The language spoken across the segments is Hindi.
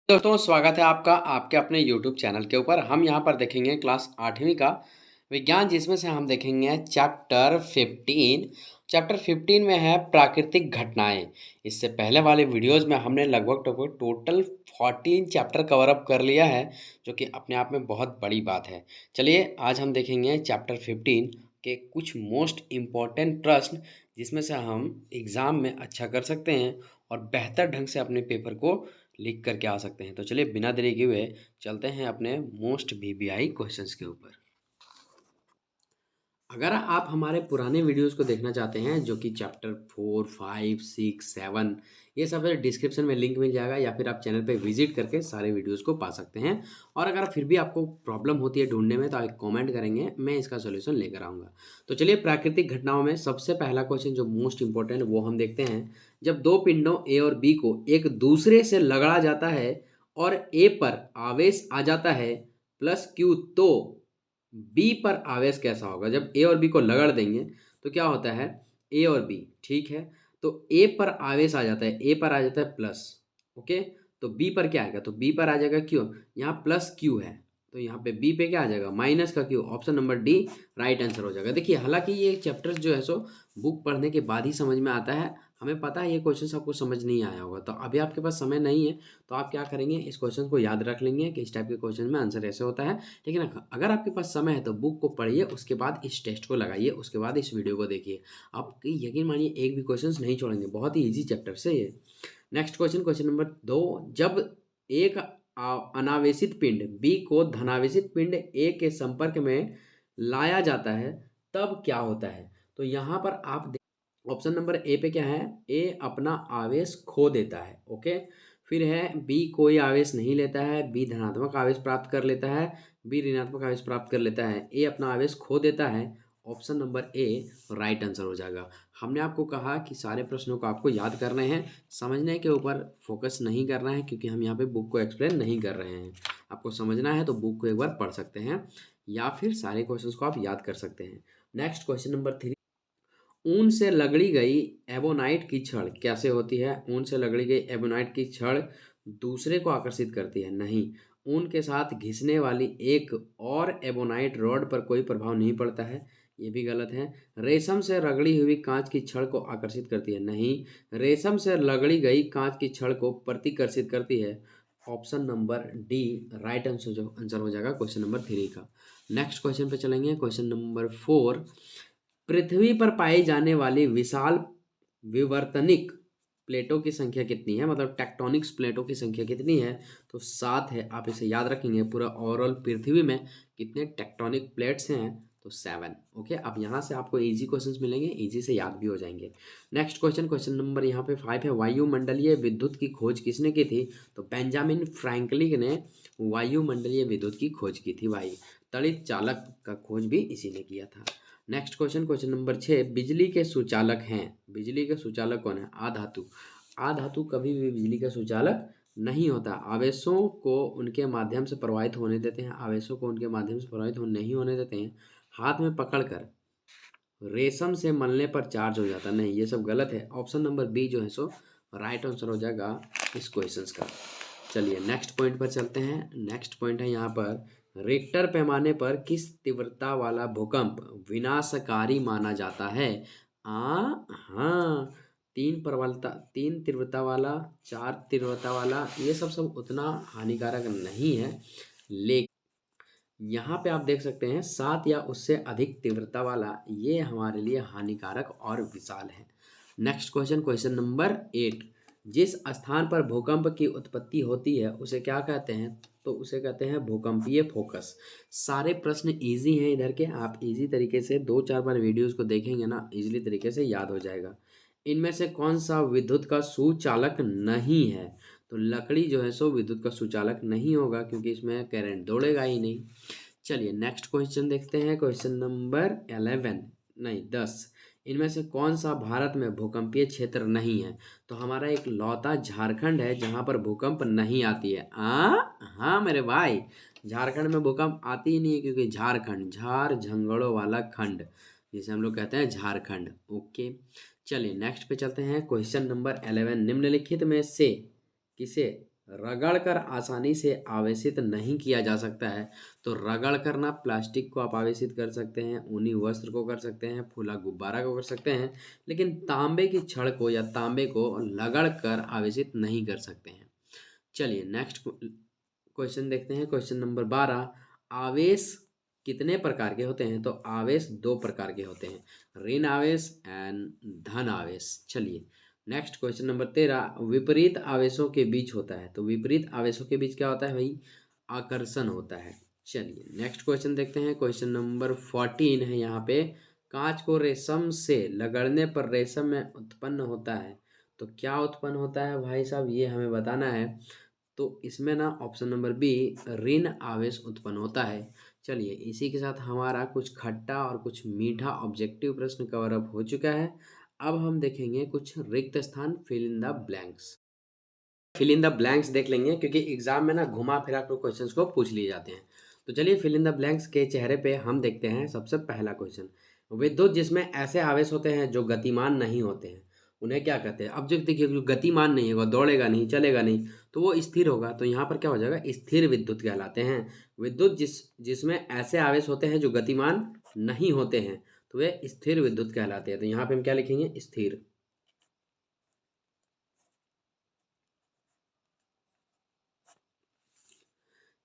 दोस्तों स्वागत है आपका आपके अपने YouTube चैनल के ऊपर। हम यहाँ पर देखेंगे क्लास 8वीं का विज्ञान, जिसमें से हम देखेंगे चैप्टर 15। चैप्टर 15 में है प्राकृतिक घटनाएं। इससे पहले वाले वीडियोस में हमने लगभग टोटल 14 चैप्टर कवर अप कर लिया है, जो कि अपने आप में बहुत बड़ी बात है। चलिए आज हम देखेंगे चैप्टर 15 के कुछ मोस्ट इम्पॉर्टेंट प्रश्न, जिसमें से हम एग्ज़ाम में अच्छा कर सकते हैं और बेहतर ढंग से अपने पेपर को लिख करके आ सकते हैं। तो चलिए बिना देरी के हुए चलते हैं अपने मोस्ट वीवीआई क्वेश्चंस के ऊपर। अगर आप हमारे पुराने वीडियोस को देखना चाहते हैं, जो कि चैप्टर 4, 5, 6, 7, ये सब डिस्क्रिप्शन में लिंक मिल जाएगा, या फिर आप चैनल पे विजिट करके सारे वीडियोस को पा सकते हैं। और अगर फिर भी आपको प्रॉब्लम होती है ढूंढने में, तो आप कमेंट करेंगे, मैं इसका सोल्यूशन लेकर आऊँगा। तो चलिए प्राकृतिक घटनाओं में सबसे पहला क्वेश्चन जो मोस्ट इंपॉर्टेंट वो हम देखते हैं। जब दो पिंडों ए और बी को एक दूसरे से लगड़ा जाता है और ए पर आवेश आ जाता है प्लस क्यू, तो बी पर आवेश कैसा होगा? जब ए और बी को लगड़ देंगे तो क्या होता है, ए और बी, ठीक है। तो ए पर आवेश आ जाता है, ए पर आ जाता है प्लस, ओके। तो बी पर क्या आएगा? तो बी पर आ जाएगा क्यू, यहाँ प्लस क्यू है, तो यहाँ पे बी पे क्या आ जाएगा? माइनस का Q. Option number D right answer हो जाएगा। देखिए, हालांकि ये चैप्टर्स जो है सो बुक पढ़ने के बाद ही समझ में आता है। हमें पता है ये क्वेश्चन आपको समझ नहीं आया होगा, तो अभी आपके पास समय नहीं है, तो आप क्या करेंगे, इस क्वेश्चन को याद रख लेंगे कि इस टाइप के क्वेश्चन में आंसर ऐसे होता है। लेकिन अगर आपके पास समय है तो बुक को पढ़िए, उसके बाद इस टेस्ट को लगाइए, उसके बाद इस वीडियो को देखिए। आप यकीन मानिए एक भी क्वेश्चन नहीं छोड़ेंगे, बहुत ही ईजी चैप्टर से ये। Next question, question number 2। जब एक अनावेशित पिंड बी को धनावेशित पिंड ए के संपर्क में लाया जाता है, तब क्या होता है? तो यहाँ पर आप ऑप्शन नंबर ए पे क्या है, ए अपना आवेश खो देता है, ओके। फिर है बी कोई आवेश नहीं लेता है, बी धनात्मक आवेश प्राप्त कर लेता है, बी ऋणात्मक आवेश प्राप्त कर लेता है, ए अपना आवेश खो देता है। Option number A right answer हो जाएगा। हमने आपको कहा कि सारे प्रश्नों को आपको याद करने हैं, समझने के ऊपर फोकस नहीं करना है, क्योंकि हम यहाँ पे बुक को एक्सप्लेन नहीं कर रहे हैं। आपको समझना है तो बुक को एक बार पढ़ सकते हैं, या फिर सारे क्वेश्चंस को आप याद कर सकते हैं। Next question number 3। ऊन से लगड़ी गई एबोनाइट की छड़ कैसे होती है? ऊन से लगड़ी गई एबोनाइट की छड़ दूसरे को आकर्षित करती है? नहीं। ऊन के साथ घिसने वाली एक और एबोनाइट रॉड पर कोई प्रभाव नहीं पड़ता है, ये भी गलत है। रेशम से रगड़ी हुई कांच की छड़ को आकर्षित करती है? नहीं। रेशम से लगड़ी गई कांच की छड़ को प्रतिकर्षित करती है। Option number D right answer जो आंसर हो जाएगा क्वेश्चन नंबर 3 का। नेक्स्ट क्वेश्चन पे चलेंगे, क्वेश्चन नंबर 4। पृथ्वी पर पाई जाने वाली विशाल विवर्तनिक प्लेटों की संख्या कितनी है? मतलब टेक्टोनिक्स प्लेटों की संख्या कितनी है? तो 7 है। आप इसे याद रखेंगे। पूरा ओवरऑल पृथ्वी में कितने टेक्टोनिक प्लेट्स हैं? तो 7, ओके। अब यहाँ से आपको इजी क्वेश्चंस मिलेंगे, इजी से याद भी हो जाएंगे। नेक्स्ट क्वेश्चन, क्वेश्चन नंबर यहाँ पे 5 है। वायुमंडलीय विद्युत की खोज किसने की थी? तो बेंजामिन फ्रैंकलिन ने वायुमंडलीय विद्युत की खोज की थी भाई। तड़ित चालक का खोज भी इसी ने किया था। Next question, question number 6। बिजली के सुचालक हैं, बिजली के सुचालक कौन है? आधातु। आधातु कभी भी बिजली का सुचालक नहीं होता। आवेशों को उनके माध्यम से प्रवाहित होने देते हैं, आवेशों को उनके माध्यम से प्रवाहित नहीं होने देते हैं। हाथ में पकड़कर रेशम से मलने पर चार्ज हो जाता, नहीं, ये सब गलत है। ऑप्शन नंबर बी जो है सो राइट आंसर हो जाएगा इस क्वेश्चन का। चलिए नेक्स्ट पॉइंट पर चलते हैं। नेक्स्ट पॉइंट है यहाँ पर, रिक्टर पैमाने पर किस तीव्रता वाला भूकंप विनाशकारी माना जाता है? हाँ, 3 तीव्रता वाला, 4 तीव्रता वाला, ये सब उतना हानिकारक नहीं है। लेकिन यहाँ पे आप देख सकते हैं 7 या उससे अधिक तीव्रता वाला, ये हमारे लिए हानिकारक और विशाल है। Next question, question number 8। जिस स्थान पर भूकंप की उत्पत्ति होती है उसे क्या कहते हैं? तो उसे कहते हैं भूकंपीय फोकस। सारे प्रश्न इजी हैं इधर के, आप इजी तरीके से 2-4 बार वीडियोस को देखेंगे ना, इजीली तरीके से याद हो जाएगा। इनमें से कौन सा विद्युत का सुचालक नहीं है? तो लकड़ी जो है सो विद्युत का सुचालक नहीं होगा, क्योंकि इसमें करंट दौड़ेगा ही नहीं। चलिए नेक्स्ट क्वेश्चन देखते हैं, क्वेश्चन नंबर 11, नहीं 10। इनमें से कौन सा भारत में भूकंपीय क्षेत्र नहीं है? तो हमारा एक लौता झारखंड है जहां पर भूकंप नहीं आती है। हाँ मेरे भाई, झारखंड में भूकंप आती ही नहीं है, क्योंकि झारखंड, झार झंगड़ों वाला खंड, जिसे हम लोग कहते हैं झारखंड, ओके। चलिए नेक्स्ट पे चलते हैं, क्वेश्चन नंबर 11। निम्नलिखित में से किसे रगड़कर आसानी से आवेशित नहीं किया जा सकता है। तो रगड़ कर ना प्लास्टिक को आप आवेशित कर सकते हैं, ऊनी वस्त्र को कर सकते हैं, फूला गुब्बारा को कर सकते हैं, लेकिन तांबे की छड़ को या तांबे को रगड़ कर आवेशित नहीं कर सकते हैं। चलिए नेक्स्ट क्वेश्चन देखते हैं। क्वेश्चन नंबर 12, आवेश कितने प्रकार के होते हैं? तो आवेश दो प्रकार के होते हैं, ऋण आवेश एंड धन आवेश। चलिए नेक्स्ट क्वेश्चन नंबर 13, विपरीत आवेशों के बीच होता है। तो विपरीत आवेशों के बीच क्या होता है भाई? आकर्षण होता है। चलिए नेक्स्ट क्वेश्चन देखते हैं। क्वेश्चन नंबर 14 है यहाँ पे, कांच को रेशम से लगड़ने पर रेशम में उत्पन्न होता है। तो क्या उत्पन्न होता है भाई साहब, ये हमें बताना है। तो इसमें ना ऑप्शन नंबर बी, ऋण आवेश उत्पन्न होता है। चलिए इसी के साथ हमारा कुछ खट्टा और कुछ मीठा ऑब्जेक्टिव प्रश्न कवर अप हो चुका है। अब हम देखेंगे कुछ रिक्त स्थान, fill in the blanks. Fill in the blanks देख लेंगे क्योंकि एग्जाम में ना घुमा फिरा कर क्वेश्चंस को पूछ लिए जाते हैं। तो चलिए फिल इन द ब्लैंक्स के चेहरे पे हम देखते हैं सबसे पहला क्वेश्चन, विद्युत जिसमें ऐसे आवेश होते हैं जो गतिमान नहीं होते हैं उन्हें क्या कहते हैं? अब जो देखिए जो गतिमान नहीं होगा, दौड़ेगा नहीं, चलेगा नहीं, तो वो स्थिर होगा। तो यहाँ पर क्या हो जाएगा? स्थिर विद्युत कहलाते हैं। विद्युत जिसमें ऐसे आवेश होते हैं जो गतिमान नहीं होते हैं तो वे स्थिर विद्युत कहलाते हैं। तो यहाँ पे हम क्या लिखेंगे? स्थिर।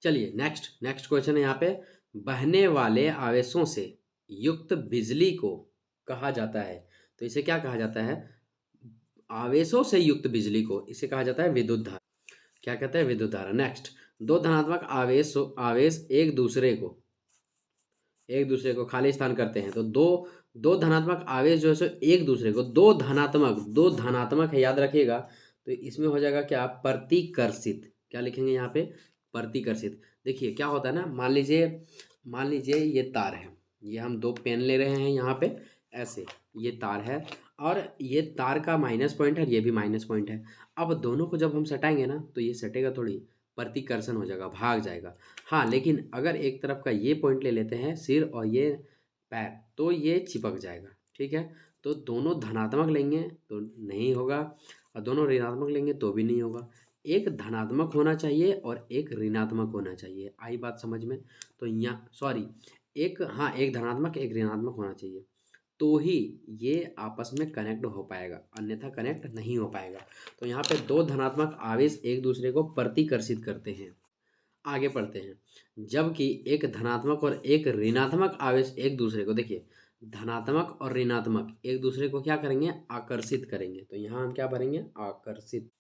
चलिए नेक्स्ट क्वेश्चन है यहाँ पे, बहने वाले आवेशों से युक्त बिजली को कहा जाता है। तो इसे क्या कहा जाता है? आवेशों से युक्त बिजली को इसे कहा जाता है विद्युत धारा। क्या कहते हैं? विद्युत धारा। नेक्स्ट, दो धनात्मक आवेश आवेश एक दूसरे को खाली स्थान करते हैं। तो दो दो धनात्मक आवेश जो है सो एक दूसरे को, दो धनात्मक है, याद रखिएगा। तो इसमें हो जाएगा क्या? प्रतिकर्षित। क्या लिखेंगे यहाँ पे? प्रतिकर्षित। देखिए क्या होता है ना, मान लीजिए ये तार है, ये हम दो पेन ले रहे हैं यहाँ पे, ऐसे ये तार है और ये तार का माइनस पॉइंट है, ये भी माइनस पॉइंट है। अब दोनों को जब हम सटाएंगे ना तो ये सटेगा थोड़ी, प्रतिकर्षण हो जाएगा, भाग जाएगा। हाँ लेकिन अगर एक तरफ का ये पॉइंट ले लेते हैं, सिर और ये पैर, तो ये चिपक जाएगा। ठीक है, तो दोनों धनात्मक लेंगे तो नहीं होगा और दोनों ऋणात्मक लेंगे तो भी नहीं होगा। एक धनात्मक होना चाहिए और एक ऋणात्मक होना चाहिए। आई बात समझ में? तो यहाँ सॉरी, एक धनात्मक एक ऋणात्मक होना चाहिए तो ही ये आपस में कनेक्ट हो पाएगा, अन्यथा कनेक्ट नहीं हो पाएगा। तो यहाँ पे दो धनात्मक आवेश एक दूसरे को प्रतिकर्षित करते हैं। आगे पढ़ते हैं, जबकि एक धनात्मक और एक ऋणात्मक आवेश एक दूसरे को, देखिए धनात्मक और ऋणात्मक एक दूसरे को क्या करेंगे? आकर्षित करेंगे। तो यहाँ हम क्या भरेंगे? आकर्षित।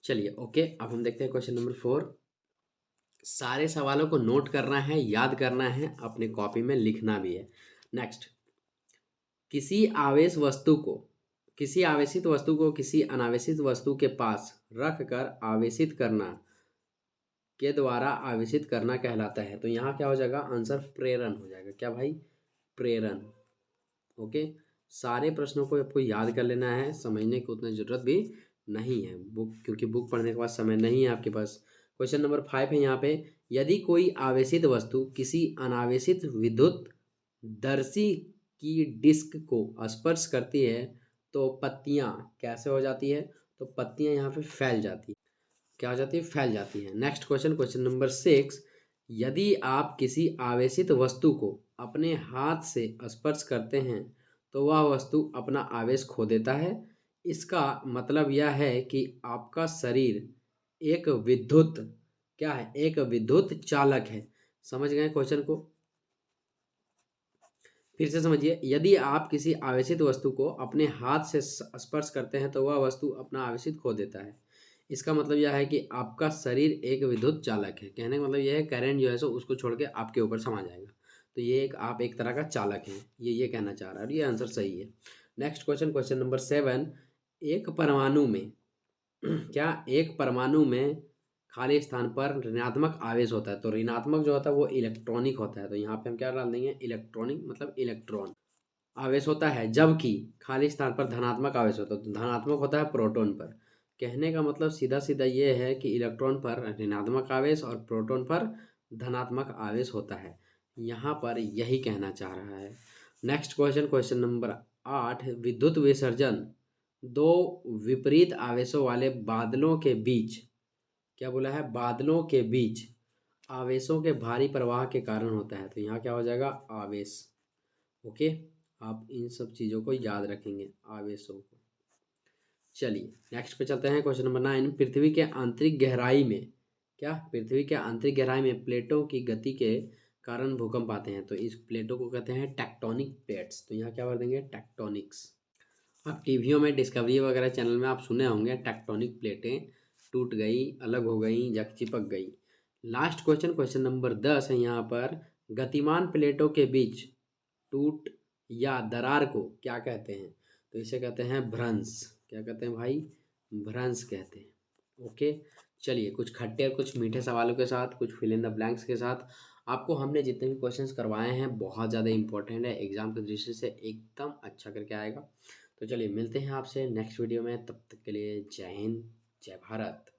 चलिए ओके, अब हम देखते हैं क्वेश्चन नंबर 4। सारे सवालों को नोट करना है, याद करना है, अपने कॉपी में लिखना भी है। नेक्स्ट, किसी आवेशित वस्तु को किसी अनावेशित वस्तु के पास रख कर आवेशित करना के द्वारा आवेशित करना कहलाता है। तो यहाँ क्या हो जाएगा? आंसर प्रेरण हो जाएगा। क्या भाई? प्रेरण। ओके, सारे प्रश्नों को आपको याद कर लेना है, समझने की उतनी जरूरत भी नहीं है क्योंकि बुक पढ़ने के बाद समय नहीं है आपके पास। क्वेश्चन नंबर 5 है यहाँ पे, यदि कोई आवेशित वस्तु किसी अनावेशित विद्युत दर्शी की डिस्क को स्पर्श करती है तो पत्तियां कैसे हो जाती है? तो पत्तियां यहाँ पे फैल जाती है। क्या हो जाती है? फैल जाती है। नेक्स्ट क्वेश्चन नंबर 6, यदि आप किसी आवेशित वस्तु को अपने हाथ से स्पर्श करते हैं तो वह वस्तु अपना आवेश खो देता है। इसका मतलब यह है कि आपका शरीर एक विद्युत क्या है? एक विद्युत चालक है। समझ गए क्वेश्चन को? फिर से समझिए, यदि आप किसी आवेशित वस्तु को अपने हाथ से स्पर्श करते हैं तो वह वस्तु अपना आवेशित खो देता है। इसका मतलब यह है कि आपका शरीर एक विद्युत चालक है। कहने का मतलब यह है करंट जो है सो उसको छोड़ के आपके ऊपर समा जाएगा। तो ये आप एक तरह का चालक हैं, ये कहना चाह रहा है और ये आंसर सही है। नेक्स्ट क्वेश्चन नंबर 7, एक परमाणु में एक परमाणु में खाली स्थान पर ऋणात्मक आवेश होता है। तो ऋणात्मक जो होता है वो इलेक्ट्रॉनिक होता है। तो यहाँ पे हम क्या डाल देंगे? इलेक्ट्रॉनिक, मतलब इलेक्ट्रॉन आवेश होता है। जबकि खाली स्थान पर धनात्मक आवेश होता है। तो धनात्मक होता है प्रोटॉन पर। कहने का मतलब सीधा सीधा ये है कि इलेक्ट्रॉन पर ऋणात्मक आवेश और प्रोटॉन पर धनात्मक आवेश होता है। यहाँ पर यही कहना चाह रहा है। नेक्स्ट क्वेश्चन नंबर 8, विद्युत विसर्जन दो विपरीत आवेशों वाले बादलों के बीच क्या बोला है, बादलों के बीच आवेशों के भारी प्रवाह के कारण होता है। तो यहाँ क्या हो जाएगा, आवेश। ओके, आप इन सब चीज़ों को याद रखेंगे, आवेशों को। चलिए नेक्स्ट पे चलते हैं। क्वेश्चन नंबर 9, पृथ्वी के आंतरिक गहराई में, क्या, पृथ्वी के आंतरिक गहराई में प्लेटों की गति के कारण भूकंप आते हैं। तो इस प्लेटों को कहते हैं टेक्टोनिक प्लेट्स। तो यहाँ क्या कर देंगे, टेक्टोनिक्स। आप टीवियों में, डिस्कवरी वगैरह चैनल में आप सुने होंगे, टेक्टोनिक प्लेटें टूट गई, अलग हो गई, या चिपक गई। लास्ट क्वेश्चन, क्वेश्चन नंबर 10 है यहाँ पर, गतिमान प्लेटों के बीच टूट या दरार को क्या कहते हैं। तो इसे कहते हैं भ्रंश। क्या कहते हैं भाई, भ्रंश कहते हैं। ओके, चलिए कुछ खट्टे और कुछ मीठे सवालों के साथ, कुछ फिल इन द ब्लैंक्स के साथ आपको हमने जितने भी क्वेश्चंस करवाए हैं बहुत ज़्यादा इंपॉर्टेंट है, एग्जाम की दृष्टि से एकदम अच्छा करके आएगा। तो चलिए मिलते हैं आपसे नेक्स्ट वीडियो में, तब तक के लिए जय हिंद, जय भारत।